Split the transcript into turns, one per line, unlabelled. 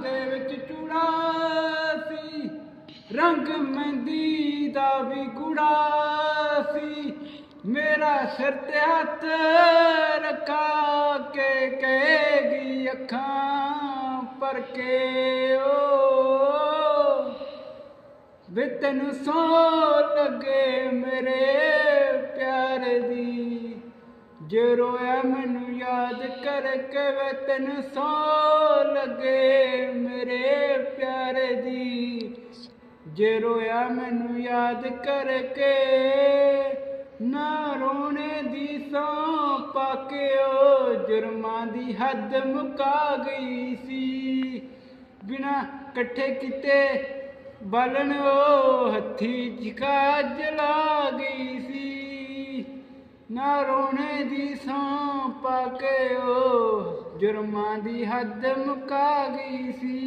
ਦੇ ਵਿੱਚ ਚੂੜਾ ਸੀ, ਰੰਗ ਮਹਿੰਦੀ ਦਾ ਵੀ ਗੂੜਾ ਸੀ। ਮੇਰਾ ਸਿਰ ਤੇ ਹੱਥ ਰੱਖਾ ਕੇ ਕਹੇਗੀ ਅੱਖਾਂ ਭਰ ਕੇ, ਓ ਵੇ ਤੈਨੂੰ ਸੌਂ ਲੱਗੇ ਮੇਰੇ ਪਿਆਰ ਦੀ, ਜੇ ਰੋਇਆ ਮੈਨੂੰ ਯਾਦ ਕਰਕੇ, ਵੇ ਤੈਨੂੰ ਸੌਂ ਲੱਗੇ ਮੇਰੇ ਪਿਆਰ ਦੀ, ਜੇ ਰੋਇਆ ਮੈਨੂੰ ਯਾਦ ਕਰਕੇ। ਨਾ ਰੋਣੇ ਦੀ ਸੌਂ ਪਾ ਕੇ ਓ ਜੁਰਮਾਂ ਦੀ ਹੱਦ ਮੁਕਾ ਗਈ ਸੀ। ਬਿਨਾਂ ਇਕੱਠੇ ਕੀਤੇ ਬਾਲਣ ਓ ਹੱਥੀ ਝਿਕਾ ਜਲਾ ਗਈ ਸੀ। ਨਾ ਰੋਣੇ ਦੀ ਸੌਂ ਪਾ ਕੇ ਓ ਜੁਰਮਾਂ ਦੀ ਹੱਦ ਮੁਕਾ ਗਈ ਸੀ।